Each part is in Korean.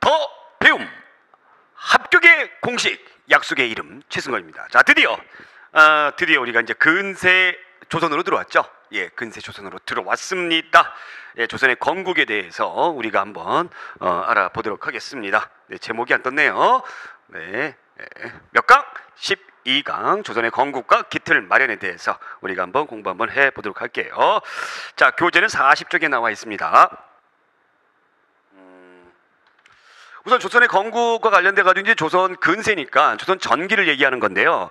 더 배움 합격의 공식 약속의 이름 최승건입니다. 자, 드디어 우리가 이제 근세 조선으로 들어왔죠. 예, 근세 조선으로 들어왔습니다. 예, 조선의 건국에 대해서 우리가 한번 알아보도록 하겠습니다. 네, 제목이 안 떴네요. 네, 몇 강? 12강 조선의 건국과 기틀 마련에 대해서 우리가 한번 공부 한번 해보도록 할게요. 자, 교재는 40쪽에 나와 있습니다. 우선 조선의 건국과 관련돼 가지고 이제 조선 근세니까 조선 전기를 얘기하는 건데요.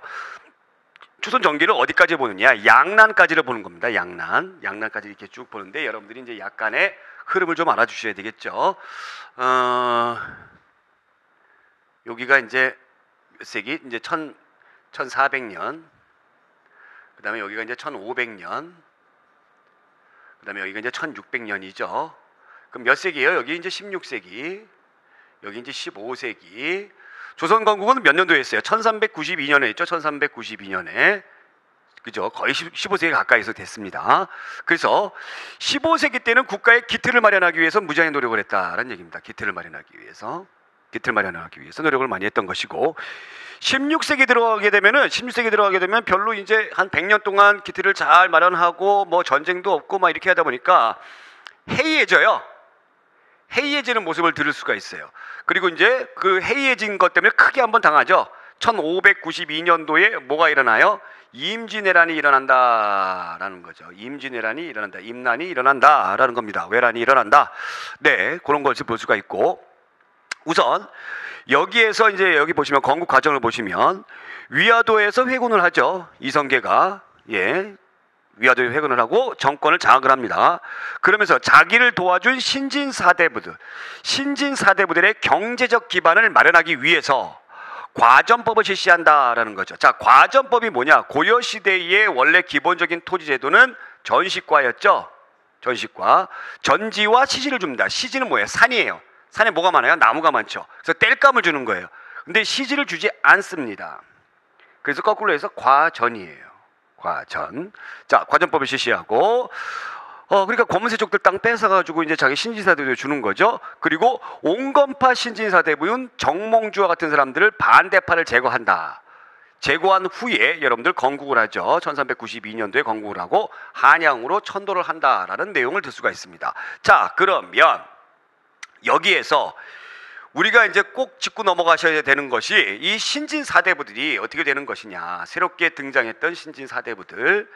조선 전기를 어디까지 보느냐? 양난까지를 보는 겁니다. 양난까지 이렇게 쭉 보는데 여러분들이 이제 약간의 흐름을 좀 알아주셔야 되겠죠. 여기가 이제 몇 세기? 이제 1400년. 그다음에 여기가 이제 1500년. 그다음에 여기가 이제 1600년이죠. 그럼 몇 세기예요? 여기 이제 16세기. 여기 이제 15세기. 조선 건국은 몇 년도에 했어요? 1392년에 했죠. 1392년에. 그죠? 거의 15세기 가까이서 됐습니다. 그래서 15세기 때는 국가의 기틀을 마련하기 위해서 무지하게 노력을 했다라는 얘기입니다. 기틀을 마련하기 위해서 노력을 많이 했던 것이고, 16세기 들어가게 되면 별로 이제 한 100년 동안 기틀을 잘 마련하고 뭐 전쟁도 없고 막 이렇게 하다 보니까 해이해지는 모습을 들을 수가 있어요. 그리고 이제 그 해이해진 것 때문에 크게 한번 당하죠. 1592년도에 뭐가 일어나요? 임진왜란이 일어난다라는 거죠. 임진왜란이 일어난다. 임난이 일어난다라는 겁니다. 왜란이 일어난다. 네, 그런 것을 볼 수가 있고, 우선 여기에서 이제 여기 보시면 건국 과정을 보시면 위화도에서 회군을 하죠. 이성계가 위화도에 회군을 하고 정권을 장악을 합니다. 그러면서 자기를 도와준 신진사대부들의 경제적 기반을 마련하기 위해서 과전법을 실시한다라는 거죠. 자, 과전법이 뭐냐? 고려 시대의 원래 기본적인 토지 제도는 전시과였죠. 전시과. 전지와 시지를 줍니다. 시지는 뭐예요? 산이에요. 산에 뭐가 많아요? 나무가 많죠. 그래서 땔감을 주는 거예요. 근데 시지를 주지 않습니다. 그래서 거꾸로 해서 과전이에요. 과전. 자, 과전법을 실시하고, 그러니까 검은세족들 땅 뺏어가지고 이제 자기 신진사대부에 주는 거죠. 그리고 온건파 신진사대부인 정몽주와 같은 사람들을 반대파를 제거한 후에 여러분들 건국을 하죠. 1392년도에 건국을 하고 한양으로 천도를 한다라는 내용을 들 수가 있습니다. 자, 그러면 여기에서 우리가 이제 꼭 짚고 넘어가셔야 되는 것이 이 신진사대부들이 어떻게 되는 것이냐. 새롭게 등장했던 신진사대부들,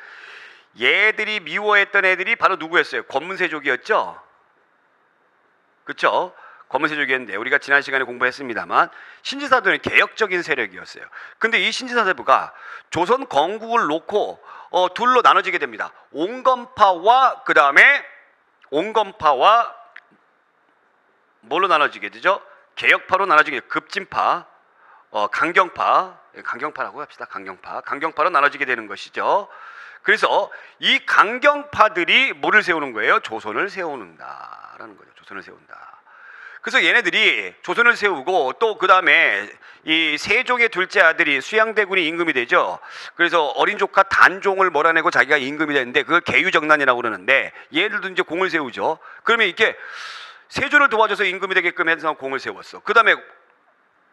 얘들이 미워했던 애들이 바로 누구였어요? 권문세족이었죠. 그렇죠? 권문세족이었는데 우리가 지난 시간에 공부했습니다만 신진사대부는 개혁적인 세력이었어요. 근데 이 신진사대부가 조선 건국을 놓고 둘로 나눠지게 됩니다. 온건파와 뭘로 나눠지게 되죠? 개혁파로 나눠지게 돼요. 급진파, 강경파라고 합시다. 강경파로 나눠지게 되는 것이죠. 그래서 이 강경파들이 뭐를 세우는 거예요? 조선을 세우는다라는 거죠. 조선을 세운다. 그래서 얘네들이 조선을 세우고 또 그 다음에 이 세종의 둘째 아들이 수양대군이 임금이 되죠. 그래서 어린 조카 단종을 몰아내고 자기가 임금이 되는데 그걸 계유정난이라고 그러는데 얘들도 이제 공을 세우죠. 그러면 이렇게 세조를 도와줘서 임금이 되게끔 해서 공을 세웠어. 그 다음에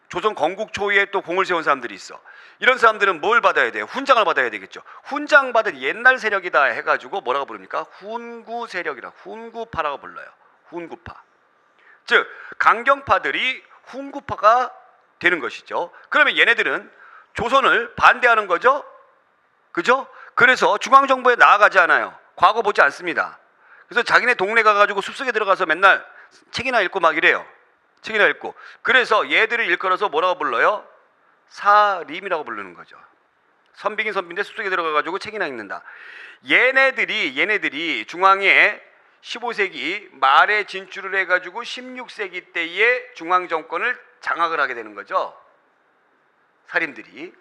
조선 건국 초기에 또 공을 세운 사람들이 있어. 이런 사람들은 뭘 받아야 돼요? 훈장을 받아야 되겠죠. 훈장받은 옛날 세력이다 해가지고 뭐라고 부릅니까? 훈구 세력이라, 훈구파라고 불러요. 훈구파. 즉 강경파들이 훈구파가 되는 것이죠. 그러면 얘네들은 조선을 반대하는 거죠. 그죠? 그래서 중앙정부에 나아가지 않아요. 과거 보지 않습니다. 그래서 자기네 동네 가가지고 숲속에 들어가서 맨날 책이나 읽고 막 이래요. 책이나 읽고. 그래서 얘들을 일컬어서 뭐라고 불러요? 사림이라고 부르는 거죠. 선비긴 선비인데 숲속에 들어가가지고 책이나 읽는다. 얘네들이 중앙에 15세기 말에 진출을 해가지고 16세기 때에 중앙정권을 장악을 하게 되는 거죠. 사림들이.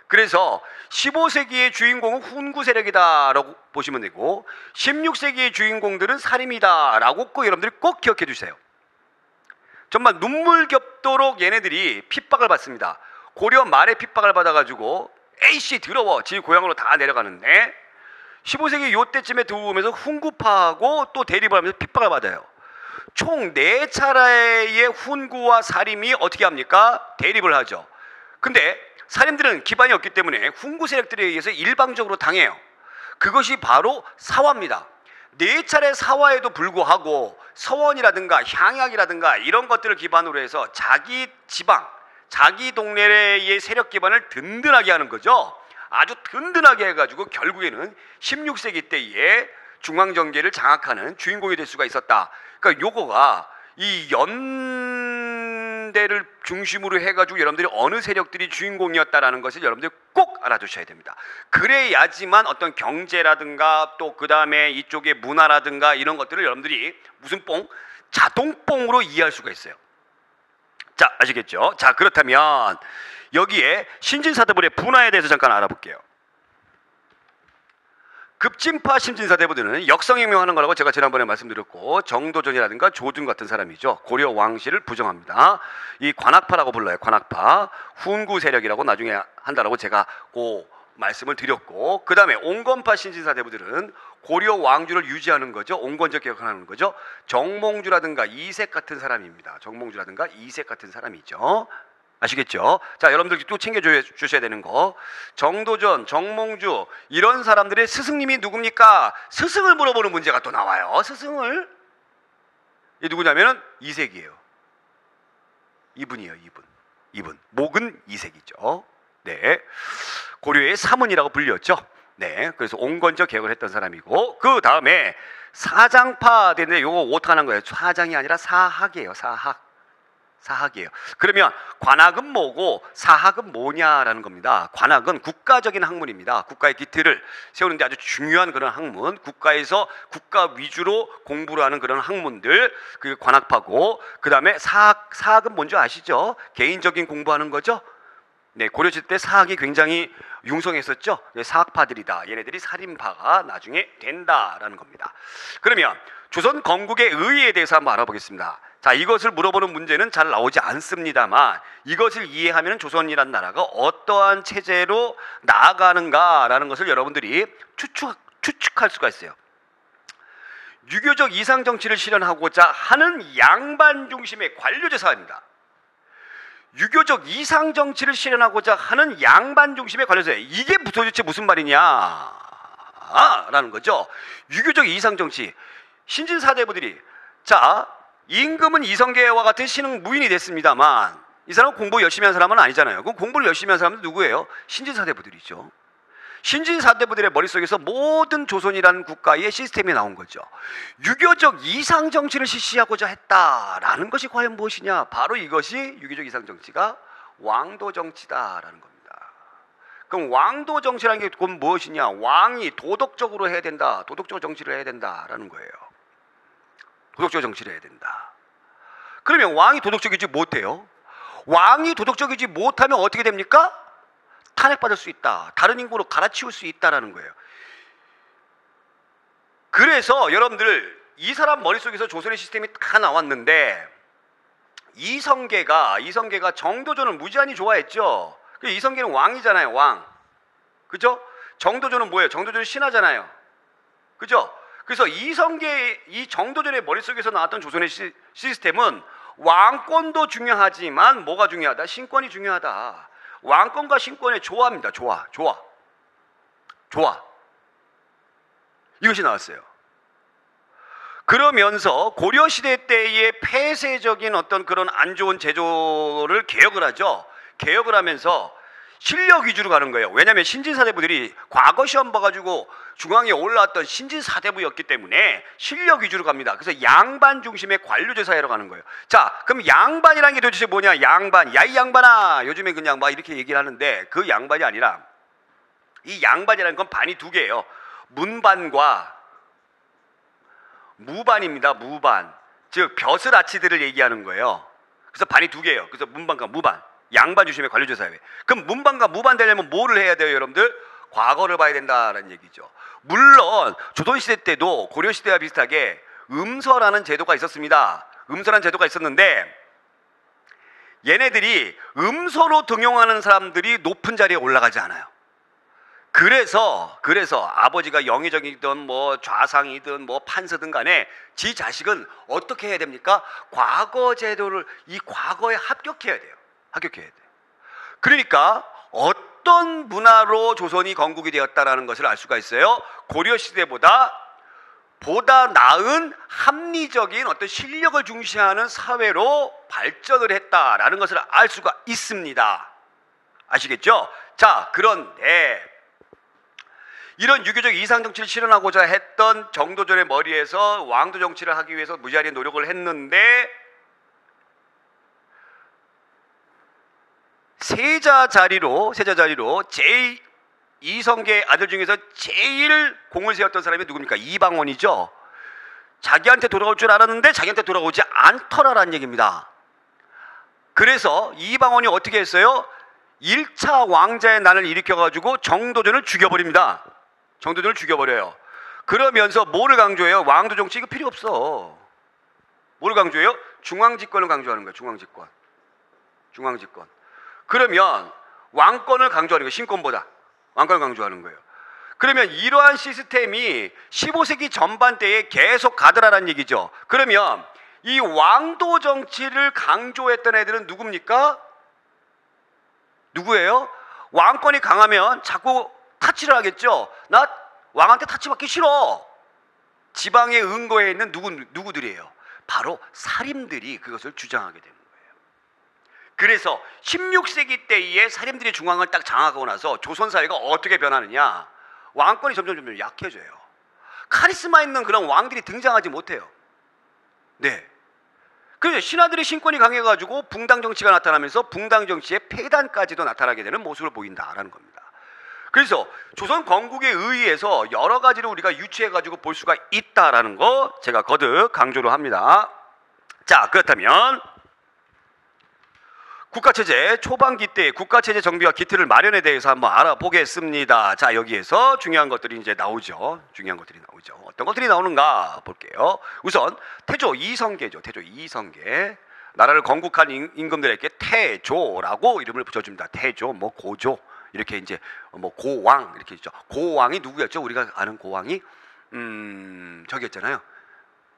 그래서 15세기의 주인공은 훈구 세력이다라고 보시면 되고 16세기의 주인공들은 사림이다라고 여러분들이 꼭 기억해 주세요. 정말 눈물겹도록 얘네들이 핍박을 받습니다. 고려 말에 핍박을 받아가지고 에이씨 더러워 지 고향으로 다 내려가는데 15세기 요때쯤에 들어오면서 훈구파하고 또 대립을 하면서 핍박을 받아요. 총 4차례의 훈구와 사림이 어떻게 합니까? 대립을 하죠. 근데 사림들은 기반이 없기 때문에 훈구 세력들에 의해서 일방적으로 당해요. 그것이 바로 사화입니다. 4차례 사화에도 불구하고 서원이라든가 향약이라든가 이런 것들을 기반으로 해서 자기 지방, 자기 동네의 세력 기반을 든든하게 하는 거죠. 아주 든든하게 해가지고 결국에는 16세기 때에 중앙정계를 장악하는 주인공이 될 수가 있었다. 그러니까 요거가 이 연대를 중심으로 해가지고 여러분들이 어느 세력들이 주인공이었다라는 것을 여러분들이 꼭 알아두셔야 됩니다. 그래야지만 어떤 경제라든가 또 그 다음에 이쪽의 문화라든가 이런 것들을 여러분들이 무슨 뽕? 자동뽕으로 이해할 수가 있어요. 자, 아시겠죠? 자, 그렇다면 여기에 신진사대부의 분화에 대해서 잠깐 알아볼게요. 급진파 신진사대부들은 역성혁명하는 거라고 제가 지난번에 말씀드렸고, 정도전이라든가 조준 같은 사람이죠. 고려 왕실을 부정합니다. 이 관악파라고 불러요. 관악파. 훈구 세력이라고 나중에 한다라고 제가 그 말씀을 드렸고, 그 다음에 옹건파 신진사대부들은 고려 왕조를 유지하는 거죠. 옹건적 개혁하는 거죠. 정몽주라든가 이색 같은 사람입니다. 정몽주라든가 이색 같은 사람이죠. 아시겠죠? 자, 여러분들 또 챙겨주셔야 되는 거. 정도전, 정몽주 이런 사람들의 스승님이 누굽니까? 스승을 물어보는 문제가 또 나와요. 스승을. 이 누구냐면은 이색이에요. 이분이에요. 이분. 목은 이색이죠. 네. 고려의 사문이라고 불렸죠. 네. 그래서 옹건적 개혁을 했던 사람이고, 그 다음에 사장파 되는데 요거 어떡하는 거예요? 사장이 아니라 사학이에요. 사학이에요. 그러면 관학은 뭐고 사학은 뭐냐라는 겁니다. 관학은 국가적인 학문입니다. 국가의 기틀을 세우는데 아주 중요한 그런 학문, 국가에서 국가 위주로 공부를 하는 그런 학문들, 그 관학파고, 그 다음에 사학은 뭔지 아시죠? 개인적인 공부하는 거죠. 네, 고려시대 때 사학이 굉장히 융성했었죠. 사학파들이다. 얘네들이 살인파가 나중에 된다라는 겁니다. 그러면 조선 건국의 의의에 대해서 한번 알아보겠습니다. 자, 이것을 물어보는 문제는 잘 나오지 않습니다만, 이것을 이해하면 조선이라는 나라가 어떠한 체제로 나아가는가라는 것을 여러분들이 추측할 수가 있어요. 유교적 이상정치를 실현하고자 하는 양반 중심의 관료제 사회입니다. 유교적 이상정치를 실현하고자 하는 양반 중심의 관료제, 이게 도대체 무슨 말이냐 라는 거죠. 유교적 이상정치, 신진사대부들이, 자, 임금은 이성계와 같은 신흥 무인이 됐습니다만 이 사람은 공부 열심히 한 사람은 아니잖아요. 그럼 공부를 열심히 한 사람은 누구예요? 신진사대부들이죠. 신진사대부들의 머릿속에서 모든 조선이라는 국가의 시스템이 나온 거죠. 유교적 이상정치를 실시하고자 했다라는 것이 과연 무엇이냐? 바로 이것이 유교적 이상정치가 왕도정치다라는 겁니다. 그럼 왕도정치라는 게 그건 무엇이냐? 왕이 도덕적으로 해야 된다. 도덕적 정치를 해야 된다라는 거예요. 도덕적 정치를 해야 된다. 그러면 왕이 도덕적이지 못해요. 왕이 도덕적이지 못하면 어떻게 됩니까? 탄핵받을 수 있다. 다른 인구로 갈아치울 수 있다라는 거예요. 그래서 여러분들, 이 사람 머릿속에서 조선의 시스템이 다 나왔는데, 이성계가 정도전을 무지하니 좋아했죠. 이성계는 왕이잖아요. 왕. 그죠? 정도전은 뭐예요? 정도전은 신하잖아요. 그죠? 그래서 이 정도전의 머릿속에서 나왔던 조선의 시스템은 왕권도 중요하지만 뭐가 중요하다? 신권이 중요하다. 왕권과 신권의 조화입니다. 조화. 이것이 나왔어요. 그러면서 고려시대 때의 폐쇄적인 어떤 그런 안 좋은 제도를 개혁을 하죠. 개혁을 하면서 실력 위주로 가는 거예요. 왜냐하면 신진사대부들이 과거 시험 봐가지고 중앙에 올라왔던 신진사대부였기 때문에 실력 위주로 갑니다. 그래서 양반 중심의 관료제 사회로 가는 거예요. 자, 그럼 양반이라는 게 도대체 뭐냐? 양반, 야 이 양반아, 요즘에 그냥 막 이렇게 얘기를 하는데, 그 양반이 아니라, 이 양반이라는 건 반이 두 개예요. 문반과 무반입니다. 무반. 즉 벼슬아치들을 얘기하는 거예요. 그래서 반이 두 개예요. 그래서 문반과 무반. 양반 중심의 관료제 사회. 그럼 문반과 무반 되려면 뭐를 해야 돼요, 여러분들? 과거를 봐야 된다라는 얘기죠. 물론 조선시대 때도 고려시대와 비슷하게 음서라는 제도가 있었습니다. 음서라는 제도가 있었는데, 얘네들이 음서로 등용하는 사람들이 높은 자리에 올라가지 않아요. 그래서 아버지가 영의정이든 뭐 좌상이든 뭐 판서든 간에 지 자식은 어떻게 해야 됩니까? 과거 제도를 이 과거에 합격해야 돼요. 합격해야 돼요. 그러니까 어떤 문화로 조선이 건국이 되었다라는 것을 알 수가 있어요. 고려 시대보다 나은 합리적인 어떤 실력을 중시하는 사회로 발전을 했다라는 것을 알 수가 있습니다. 아시겠죠? 자, 그런데 이런 유교적 이상 정치를 실현하고자 했던 정도전의 머리에서 왕도 정치를 하기 위해서 무지하게 노력을 했는데 세자 자리로 제2성계의 아들 중에서 제일 공을 세웠던 사람이 누굽니까? 이방원이죠. 자기한테 돌아올 줄 알았는데 자기한테 돌아오지 않더라라는 얘기입니다. 그래서 이방원이 어떻게 했어요? 1차 왕자의 난을 일으켜가지고 정도전을 죽여버립니다. 정도전을 죽여버려요. 그러면서 뭐를 강조해요? 왕도 정치 이거 필요 없어. 뭐를 강조해요? 중앙집권을 강조하는 거예요. 중앙집권. 그러면 왕권을 강조하는 거예요. 신권보다 왕권을 강조하는 거예요. 그러면 이러한 시스템이 15세기 전반대에 계속 가더라라는 얘기죠. 그러면 이 왕도 정치를 강조했던 애들은 누굽니까? 누구예요? 왕권이 강하면 자꾸 타치를 하겠죠. 나 왕한테 타치받기 싫어. 지방에 은거해 있는 누구들이에요? 바로 사림들이 그것을 주장하게 되는 거예요. 그래서 16세기 때에 사림들이 중앙을 딱 장악하고 나서 조선 사회가 어떻게 변하느냐? 왕권이 점점 약해져요. 카리스마 있는 그런 왕들이 등장하지 못해요. 네. 그래서 신하들의 신권이 강해가지고 붕당 정치가 나타나면서 붕당 정치의 폐단까지도 나타나게 되는 모습을 보인다라는 겁니다. 그래서 조선 건국에 의해서 여러 가지를 우리가 유추해가지고 볼 수가 있다라는 거 제가 거듭 강조를 합니다. 자, 그렇다면 국가체제 초반기 때 국가체제 정비와 기틀을 마련에 대해서 한번 알아보겠습니다. 자, 여기에서 중요한 것들이 이제 나오죠. 어떤 것들이 나오는가 볼게요. 우선 태조 2성계죠. 태조 2성계. 나라를 건국한 임금들에게 태조라고 이름을 붙여줍니다. 태조, 뭐 고조 이렇게 이제 뭐 고왕 이렇게 있죠. 고왕이 누구였죠? 우리가 아는 고왕이 저기였잖아요.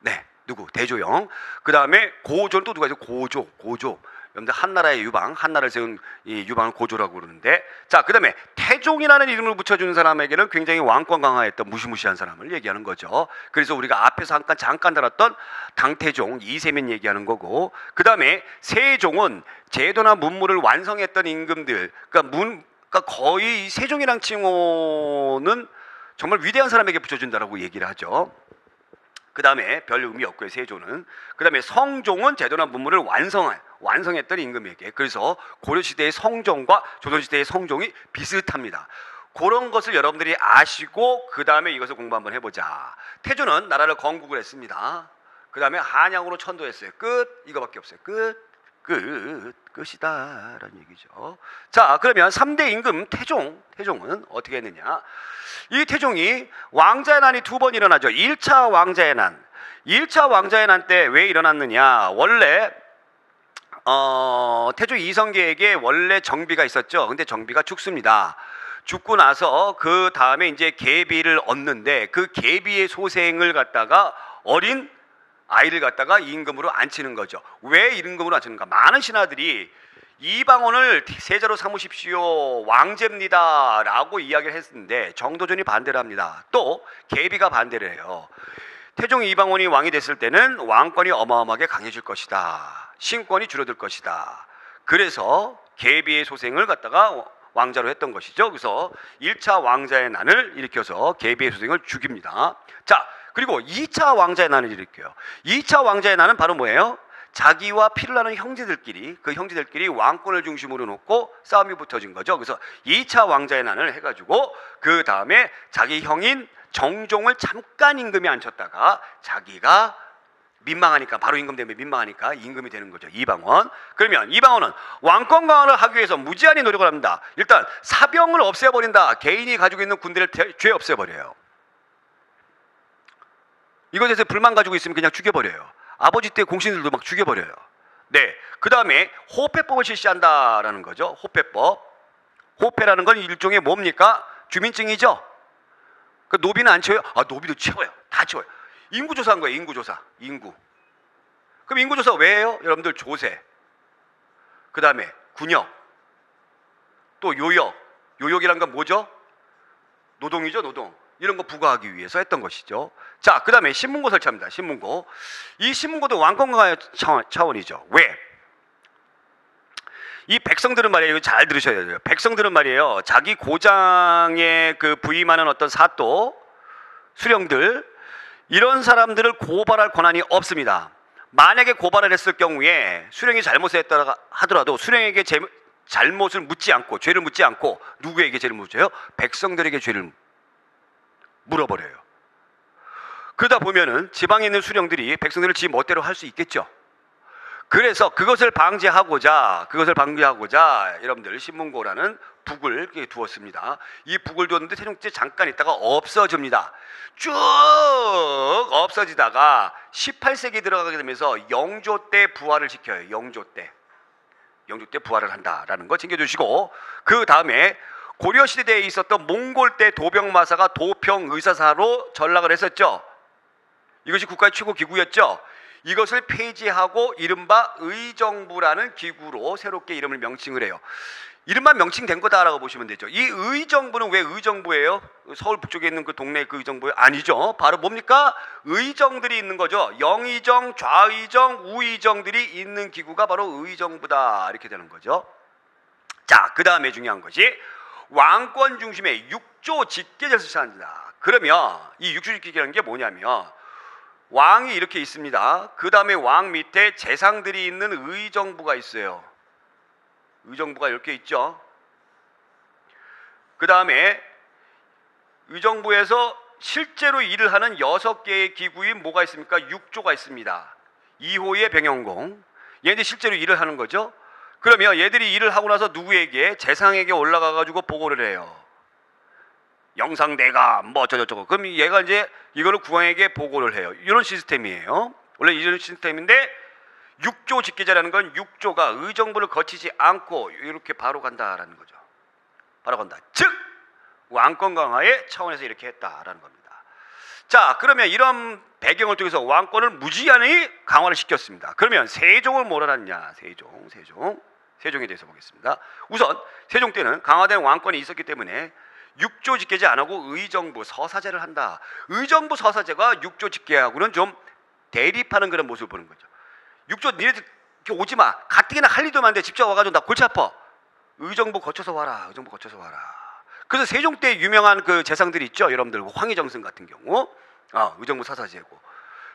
네, 누구? 대조영. 그 다음에 고조는 또 누가 있죠? 고조. 여러분들 한나라의 유방, 한나라를 세운 이 유방을 고조라고 그러는데, 자, 그 다음에 태종이라는 이름을 붙여준 사람에게는 굉장히 왕권 강화했던 무시무시한 사람을 얘기하는 거죠. 그래서 우리가 앞에서 잠깐 다뤘던 당태종, 이세민 얘기하는 거고, 그 다음에 세종은 제도나 문물을 완성했던 임금들, 그러니까 거의 세종이랑 칭호는 정말 위대한 사람에게 붙여준다라고 얘기를 하죠. 그 다음에 별 의미 없고요, 세조는. 그 다음에 성종은 제도나 문물을 완성했던 임금에게. 그래서 고려시대의 성종과 조선시대의 성종이 비슷합니다. 그런 것을 여러분들이 아시고 그 다음에 이것을 공부 한번 해보자. 태조는 나라를 건국을 했습니다. 그 다음에 한양으로 천도했어요. 끝. 이거밖에 없어요. 끝이다 라는 얘기죠. 자, 그러면 3대 임금 태종은 어떻게 했느냐. 이 태종이 왕자의 난이 2번 일어나죠. 1차 왕자의 난. 1차 왕자의 난 때 왜 일어났느냐. 원래 태조 2성계에게 원래 정비가 있었죠. 근데 정비가 죽습니다. 죽고 나서 그 다음에 이제 계비를 얻는데 그 계비의 소생을 갖다가 어린 아이를 갖다가 임금으로 앉히는 거죠. 왜 임금으로 앉히는가? 많은 신하들이 이방원을 세자로 삼으십시오, 왕제입니다 라고 이야기를 했는데 정도전이 반대를 합니다. 또 계비가 반대를 해요. 태종 이방원이 왕이 됐을 때는 왕권이 어마어마하게 강해질 것이다. 신권이 줄어들 것이다. 그래서 계비의 소생을 갖다가 왕자로 했던 것이죠. 그래서 1차 왕자의 난을 일으켜서 계비의 소생을 죽입니다. 자, 그리고 2차 왕자의 난을 일으켜요. 2차 왕자의 난은 바로 뭐예요? 자기와 피를 나는 형제들끼리 왕권을 중심으로 놓고 싸움이 붙어진 거죠. 그래서 2차 왕자의 난을 해가지고 그 다음에 자기 형인 정종을 잠깐 임금에 앉혔다가 자기가 민망하니까, 바로 임금 때문에 민망하니까 임금이 되는 거죠. 이방원. 그러면 이방원은 왕권 강화를 하기 위해서 무지한히 노력을 합니다. 일단 사병을 없애버린다. 개인이 가지고 있는 군대를 죄 없애버려요. 이것에 대해서 불만 가지고 있으면 그냥 죽여버려요. 아버지 때 공신들도 막 죽여버려요. 네, 그 다음에 호패법을 실시한다라는 거죠. 호패법. 호패라는 건 일종의 뭡니까? 주민증이죠. 그 노비는 안 채워요? 아, 노비도 채워요. 다 채워요. 인구조사한 거예요. 인구조사. 인구. 그럼 인구조사 왜 해요? 여러분들 조세, 그 다음에 군역, 또 요역. 요역이란 건 뭐죠? 노동이죠. 노동. 이런 거 부과하기 위해서 했던 것이죠. 자, 그 다음에 신문고 설치합니다. 신문고. 이 신문고도 왕권강화 차원이죠. 왜? 이 백성들은 말이에요. 이거 잘 들으셔야 돼요. 백성들은 말이에요. 자기 고장에 그 부임하는 어떤 사또, 수령들, 이런 사람들을 고발할 권한이 없습니다. 만약에 고발을 했을 경우에 수령이 잘못을 했다 하더라도 수령에게 잘못을 묻지 않고, 죄를 묻지 않고 누구에게 죄를 묻어요? 백성들에게 죄를 물어버려요. 그러다 보면은 지방에 있는 수령들이 백성들을 지 멋대로 할 수 있겠죠. 그래서 그것을 방지하고자 여러분들 신문고라는 북을 두었습니다. 이 북을 두었는데 세종 때 잠깐 있다가 없어집니다. 쭉 없어지다가 18세기 들어가게 되면서 영조 때 부활을 시켜요. 영조 때 부활을 한다라는 거 챙겨주시고, 그 다음에 고려시대에 있었던 몽골 때 도병마사가 도평의사사로 전락을 했었죠. 이것이 국가의 최고 기구였죠. 이것을 폐지하고 이른바 의정부라는 기구로 새롭게 이름을 명칭을 해요. 이름만 명칭된 거다라고 보시면 되죠. 이 의정부는 왜 의정부예요? 서울 북쪽에 있는 그 동네 그 의정부예요? 아니죠. 바로 뭡니까? 의정들이 있는 거죠. 영의정, 좌의정, 우의정들이 있는 기구가 바로 의정부다, 이렇게 되는 거죠. 자, 그 다음에 중요한 것이 왕권 중심의 육조 직계제를 실시한다. 그러면 이 육조 직계라는 게 뭐냐면, 왕이 이렇게 있습니다. 그 다음에 왕 밑에 재상들이 있는 의정부가 있어요. 의정부가 이렇게 있죠. 그 다음에 의정부에서 실제로 일을 하는 6개의 기구인 뭐가 있습니까? 6조가 있습니다. 2호의 병영공. 얘네들이 실제로 일을 하는 거죠. 그러면 얘들이 일을 하고 나서 누구에게? 재상에게 올라가 가지고 보고를 해요. 영상대가 뭐 어쩌고저쩌고. 그럼 얘가 이제 이거를 국왕에게 보고를 해요. 이런 시스템이에요. 원래 이런 시스템인데, 6조 직계제라는 건 6조가 의정부를 거치지 않고 이렇게 바로 간다라는 거죠. 바로 간다. 즉 왕권 강화의 차원에서 이렇게 했다라는 겁니다. 자, 그러면 이런 배경을 통해서 왕권을 무지한히 강화를 시켰습니다. 그러면 세종을 뭘 알았냐? 세종에 대해서 보겠습니다. 우선 세종 때는 강화된 왕권이 있었기 때문에 6조 직계제 안 하고 의정부 서사제를 한다. 의정부 서사제가 6조 직계하고는 좀 대립하는 그런 모습을 보는 거죠. 6조 니네들 이렇게 오지 마. 가뜩이나 할 일도 많은데 직접 와가지고 나 골치 아파. 의정부 거쳐서 와라. 의정부 거쳐서 와라. 그래서 세종 때 유명한 그 재상들이 있죠. 여러분들 황희정승 같은 경우, 의정부 서사제고.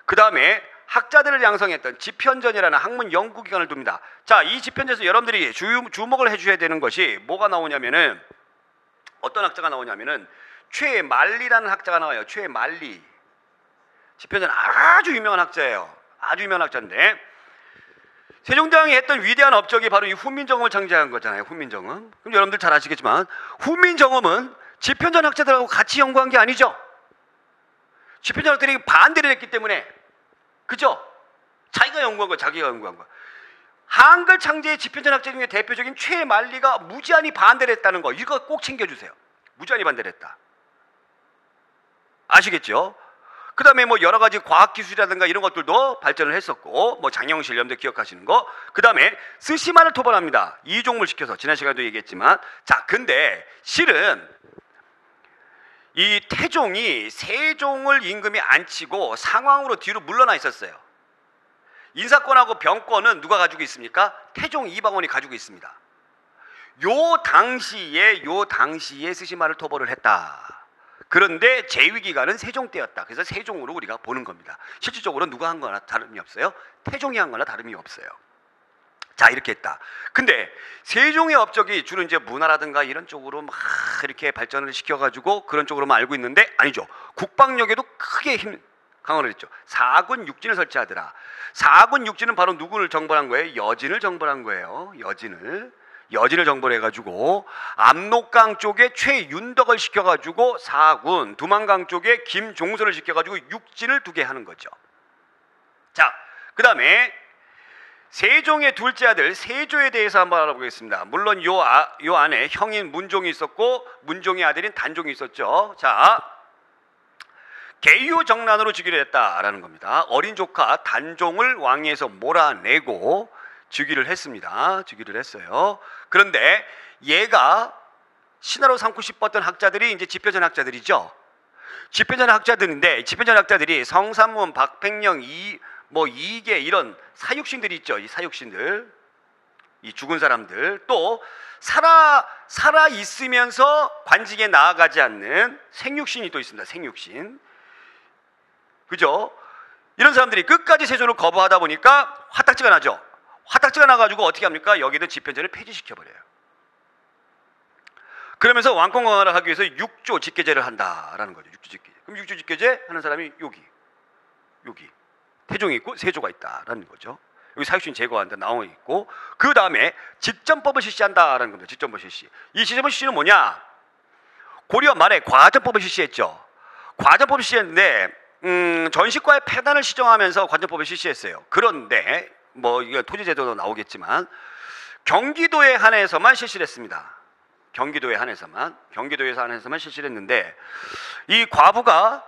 그 다음에 학자들을 양성했던 집현전이라는 학문 연구기관을 둡니다. 자, 이 집현전에서 여러분들이 주목을 해주셔야 되는 것이 뭐가 나오냐면은, 어떤 학자가 나오냐면은 최만리라는 학자가 나와요. 최만리. 집현전 아주 유명한 학자예요. 아주 유명한 학자인데, 세종대왕이 했던 위대한 업적이 바로 이 훈민정음을 창제한 거잖아요. 훈민정음. 그럼 여러분들 잘 아시겠지만 훈민정음은 집현전 학자들하고 같이 연구한 게 아니죠. 집현전 학자들이 반대를 했기 때문에, 그죠? 자기가 연구한 거. 한글 창제의 집현전 학자 중에 대표적인 최만리가 무지한히 반대를 했다는 거, 이거 꼭 챙겨주세요. 무지한히 반대를 했다. 아시겠죠? 그 다음에 뭐 여러 가지 과학기술이라든가 이런 것들도 발전을 했었고, 뭐 장영실 여러분들 기억하시는 거. 그 다음에 스시마를 토벌합니다. 이종을 시켜서, 지난 시간에도 얘기했지만. 자, 근데 실은 이 태종이 세종을 임금에 앉히고 상황으로 뒤로 물러나 있었어요. 인사권하고 병권은 누가 가지고 있습니까? 태종 이방원이 가지고 있습니다. 요 당시에 스시마를 토벌을 했다. 그런데 재위기간은 세종 때였다. 그래서 세종으로 우리가 보는 겁니다. 실질적으로 누가 한 거나 다름이 없어요. 태종이 한 거나 다름이 없어요. 자, 이렇게 했다. 근데 세종의 업적이 주로 이제 문화라든가 이런 쪽으로 막 이렇게 발전을 시켜가지고 그런 쪽으로만 알고 있는데, 아니죠. 국방력에도 크게 강화를 했죠. 4군 6진을 설치하더라. 4군 6진은 바로 누구를 정벌한 거예요? 여진을 정벌한 거예요. 여진을 정벌해 가지고 압록강 쪽에 최윤덕을 시켜 가지고 4군, 두만강 쪽에 김종선을 시켜 가지고 6진을 두게 하는 거죠. 자, 그다음에 세종의 둘째 아들 세조에 대해서 한번 알아보겠습니다. 물론 요 안에 형인 문종이 있었고 문종의 아들인 단종이 있었죠. 자, 계유정난으로 즉위를 했다라는 겁니다. 어린 조카 단종을 왕위에서 몰아내고 즉위를 했습니다. 즉위를 했어요. 그런데 얘가 신하로 삼고 싶었던 학자들이 이제 집현전 학자들이죠. 집현전 학자들이 성삼문, 박팽령, 이계 이런 사육신들이 있죠. 이 사육신들, 이 죽은 사람들, 또 살아 있으면서 관직에 나아가지 않는 생육신이 또 있습니다. 생육신, 그죠? 이런 사람들이 끝까지 세조를 거부하다 보니까 화딱지가 나죠. 화딱지가 나가지고 어떻게 합니까? 여기는 집현전을 폐지시켜 버려요. 그러면서 왕권 강화를 하기 위해서 6조 직계제를 한다라는 거죠. 6조 직계제. 그럼 6조 직계제 하는 사람이 여기 태종이 있고 세조가 있다라는 거죠. 여기 사육신 제거한다 나와 있고, 그 다음에 직전법을 실시한다라는 겁니다. 직전법 실시. 이 직전법 실시는 뭐냐? 고려 말에 과전법을 실시했죠. 과전법을 실시했는데 전시과의 폐단을 시정하면서 과전법을 실시했어요. 그런데 이거 토지제도도 나오겠지만 경기도에 한해서만 실시를 했습니다. 경기도에 한해서만 실시를 했는데, 이 과부가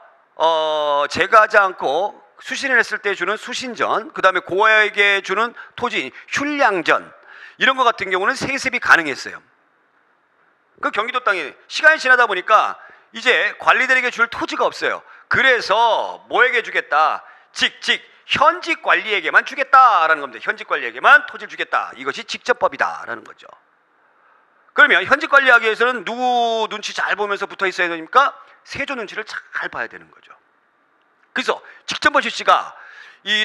제거하지 않고 수신을 했을 때 주는 수신전, 그 다음에 고아에게 주는 토지 흉량전, 이런 것 같은 경우는 세습이 가능했어요. 그 경기도 땅이 시간이 지나다 보니까 이제 관리들에게 줄 토지가 없어요. 그래서 뭐에게 주겠다? 현직 관리에게만 주겠다라는 겁니다. 현직 관리에게만 토지를 주겠다. 이것이 직접법이다라는 거죠. 그러면 현직 관리하기 위해서는 누구 눈치 잘 보면서 붙어 있어야 되니까 세조 눈치를 잘 봐야 되는 거죠. 그래서 직전법 실시가 이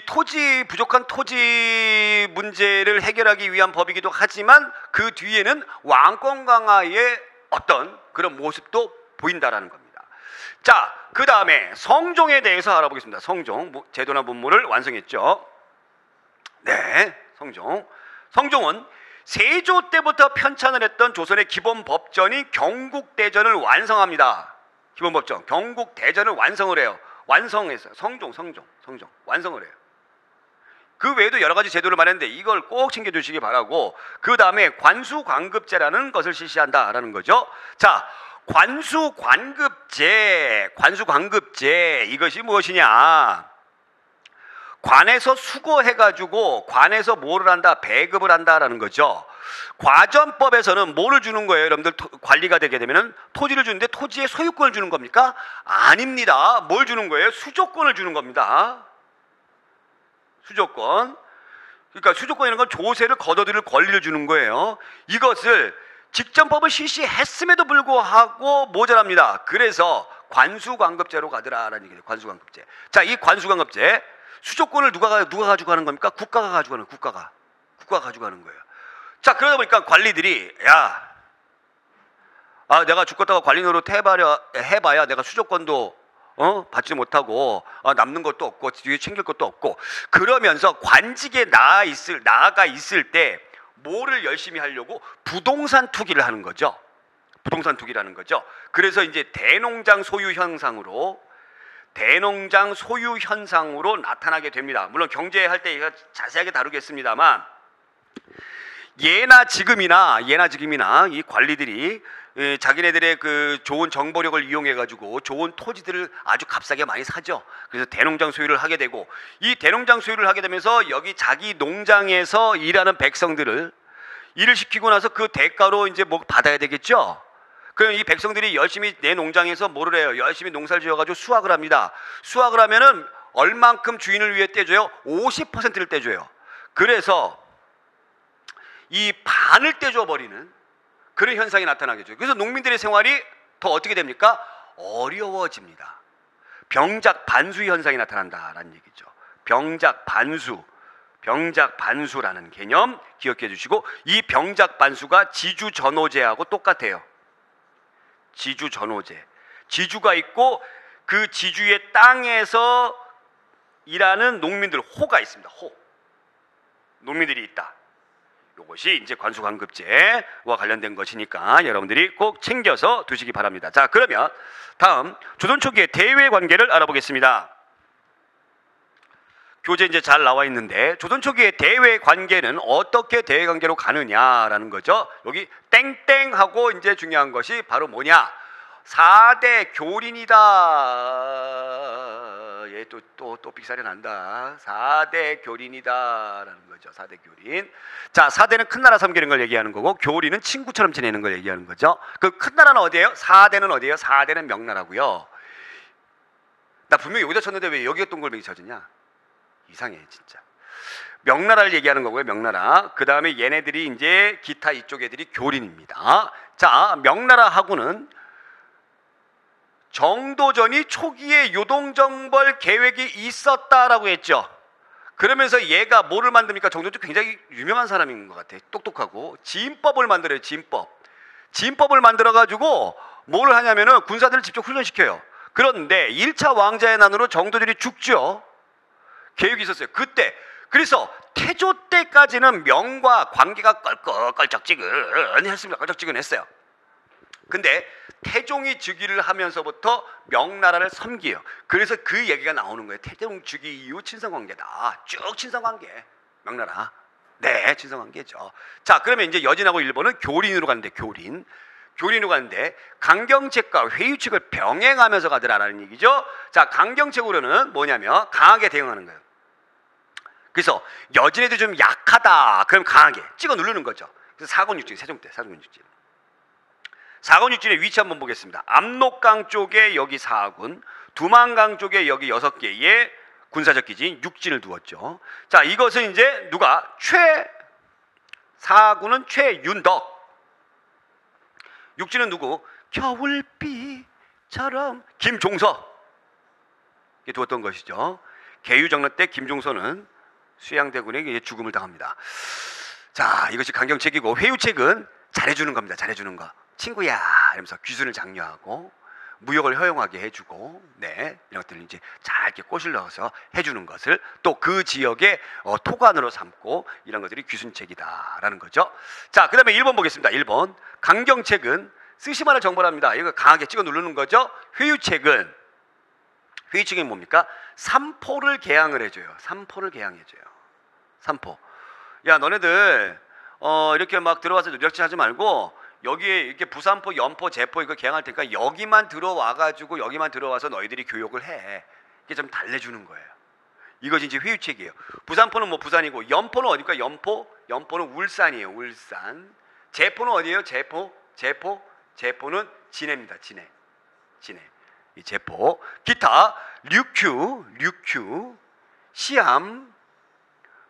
부족한 토지 문제를 해결하기 위한 법이기도 하지만 그 뒤에는 왕권 강화의 어떤 그런 모습도 보인다라는 겁니다. 자, 그 다음에 성종에 대해서 알아보겠습니다. 성종, 제도나 문물을 완성했죠. 네, 성종은 세조 때부터 편찬을 했던 조선의 기본 법전인 경국대전을 완성합니다. 기본 법전, 경국대전을 완성을 해요. 완성했어요. 성종 완성을 해요. 그 외에도 여러 가지 제도를 말했는데 이걸 꼭 챙겨주시기 바라고, 그 다음에 관수관급제라는 것을 실시한다라는 거죠. 자, 관수관급제 이것이 무엇이냐? 관에서 수거해가지고 관에서 뭐를 한다? 배급을 한다라는 거죠. 과전법에서는 뭐를 주는 거예요? 여러분들 관리가 되게 되면은 토지를 주는데 토지의 소유권을 주는 겁니까? 아닙니다. 뭘 주는 거예요? 수조권을 주는 겁니다. 수조권. 그러니까 수조권이라는 건 조세를 걷어들일 권리를 주는 거예요. 이것을 직전법을 실시했음에도 불구하고 모자랍니다. 그래서 관수관급제로 가더라라는 얘기예요. 관수관급제. 자, 이 관수관급제, 수조권을 누가 가지고 가는 겁니까? 국가가 가지고 가는 거예요. 국가가 가지고 가는 거예요. 자, 그러다 보니까 관리들이 내가 죽겠다가 관리 노릇 해봐야 내가 수조권도 받지 못하고 남는 것도 없고 뒤에 챙길 것도 없고, 그러면서 관직에 나아가 있을 때 뭐를 열심히 하려고? 부동산 투기를 하는 거죠. 그래서 이제 대농장 소유 현상으로 나타나게 됩니다. 물론 경제할 때 자세하게 다루겠습니다만, 예나 지금이나 이 관리들이 자기네들의 그 좋은 정보력을 이용해 가지고 좋은 토지들을 아주 값싸게 많이 사죠. 그래서 대농장 소유를 하게 되고, 이 대농장 소유를 하게 되면서 여기 자기 농장에서 일하는 백성들을 일을 시키고 나서 그 대가로 이제 뭐 받아야 되겠죠. 그럼 이 백성들이 열심히 내 농장에서 뭐를 해요? 열심히 농사를 지어가지고 수확을 합니다. 수확을 하면은 얼만큼 주인을 위해 떼줘요? 50%를 떼줘요. 그래서 이 반을 떼줘 버리는 그런 현상이 나타나겠죠. 그래서 농민들의 생활이 더 어떻게 됩니까? 어려워집니다. 병작 반수 현상이 나타난다라는 얘기죠. 병작 반수라는 개념 기억해 주시고, 이 병작 반수가 지주전호제하고 똑같아요. 지주전호제. 지주가 있고 그 지주의 땅에서 일하는 농민들, 호가 있습니다. 농민들이 있다. 이것이 이제 관수관급제와 관련된 것이니까 여러분들이 꼭 챙겨서 두시기 바랍니다. 자, 그러면 다음 조선 초기의 대외 관계를 알아보겠습니다. 교재 이제 잘 나와 있는데 조선 초기의 대외 관계는 어떻게 대외 관계로 가느냐라는 거죠. 여기 땡땡하고 이제 중요한 것이 바로 뭐냐? 4대 교린이다. 얘 또 삑사리 난다. 4대 교린이다라는 거죠. 4대 교린. 자, 4대는 큰 나라 섬기는 걸 얘기하는 거고 교린은 친구처럼 지내는 걸 얘기하는 거죠. 그 큰 나라는 어디예요? 4대는 어디예요? 4대는 명나라고요. 나 분명히 여기다 쳤는데 왜 여기에 동글뱅이 쳐졌냐? 이상해 진짜. 명나라를 얘기하는 거고요. 명나라. 그 다음에 얘네들이 이제 기타 이쪽 애들이 교린입니다. 자, 명나라하고는 정도전이 초기에 요동정벌 계획이 있었다라고 했죠. 그러면서 얘가 뭐를 만듭니까? 정도전 굉장히 유명한 사람인 것 같아. 똑똑하고 지인법을 만들어요. 지인법을 만들어가지고 뭐를 하냐면은 군사들을 직접 훈련시켜요. 그런데 1차 왕자의 난으로 정도전이 죽죠. 계획이 있었어요. 그때. 그래서 태조 때까지는 명과 관계가 껄쩍지근했습니다. 껄쩍지근했어요. 근데 태종이 즉위를 하면서부터 명나라를 섬기요. 그래서 그 얘기가 나오는 거예요. 태종 즉위 이후 친선관계다. 쭉 친선관계. 명나라. 네, 친선관계죠. 자, 그러면 이제 여진하고 일본은 교린으로 가는데 교린으로 가는데 강경책과 회유책을 병행하면서 가더라라는 얘기죠. 자, 강경책으로는 뭐냐면 강하게 대응하는 거예요. 그래서 여진에도 좀 약하다. 그럼 강하게 찍어 누르는 거죠. 그래서 사군육진, 세종 때 사군육진. 사군육진의 위치 한번 보겠습니다. 압록강 쪽에 여기 4군, 두만강 쪽에 여기 6개의 군사적 기지인 육진을 두었죠. 자, 이것은 이제 누가? 4군은 최윤덕. 육진은 누구? 겨울비처럼 김종서. 이게 두었던 것이죠. 개유정란 때 김종서는 수양대군에게 죽음을 당합니다. 자, 이것이 강경책이고 회유책은 잘해주는 겁니다. 잘해주는 거. 친구야 이러면서 귀순을 장려하고 무역을 허용하게 해주고, 네, 이런 것들을 이제 잘 이렇게 꽃을 넣어서 해주는 것을 또 그 지역의 토관으로 삼고 이런 것들이 귀순책이다라는 거죠. 자, 그다음에 1번 보겠습니다. 1번 강경책은 쓰시마를 정벌합니다. 이거 강하게 찍어 누르는 거죠. 회유책은 뭡니까? 삼포를 개항을 해줘요. 삼포를 개항해줘요. 삼포. 야, 너네들 이렇게 막 들어와서 누적질하지 말고 여기에 이렇게 부산포, 연포, 제포 이거 개항할 테니까 여기만 들어와가지고 여기만 들어와서 너희들이 교육을 해. 이게 좀 달래주는 거예요. 이것이 이제 회유책이에요. 부산포는 뭐 부산이고, 연포는 어디입니까? 연포는 울산이에요. 울산. 제포는 어디예요? 제포는 진해입니다. 진해. 이 제포. 기타 류큐, 시암,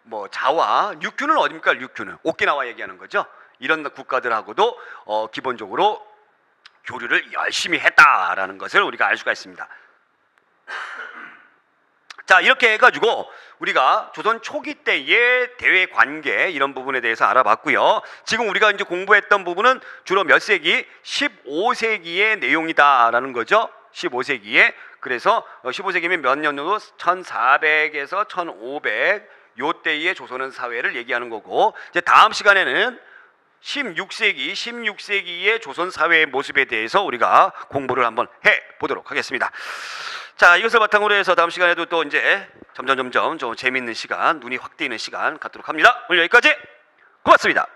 뭐 자와. 류큐는 어디입니까? 류큐는 오키나와 얘기하는 거죠. 이런 국가들하고도 기본적으로 교류를 열심히 했다라는 것을 우리가 알 수가 있습니다. 자, 이렇게 해가지고 우리가 조선 초기 때의 대외 관계 이런 부분에 대해서 알아봤고요. 지금 우리가 이제 공부했던 부분은 주로 몇 세기? 15세기의 내용이다라는 거죠. 15세기에. 그래서 15세기면 몇 년으로 1400에서 1500 요때의 조선은 사회를 얘기하는 거고, 이제 다음 시간에는 16세기의 조선 사회의 모습에 대해서 우리가 공부를 한번 해 보도록 하겠습니다. 자, 이것을 바탕으로 해서 다음 시간에도 또 이제 점점 좀 재미있는 시간, 눈이 확 뜨이는 시간 갖도록 합니다. 오늘 여기까지. 고맙습니다.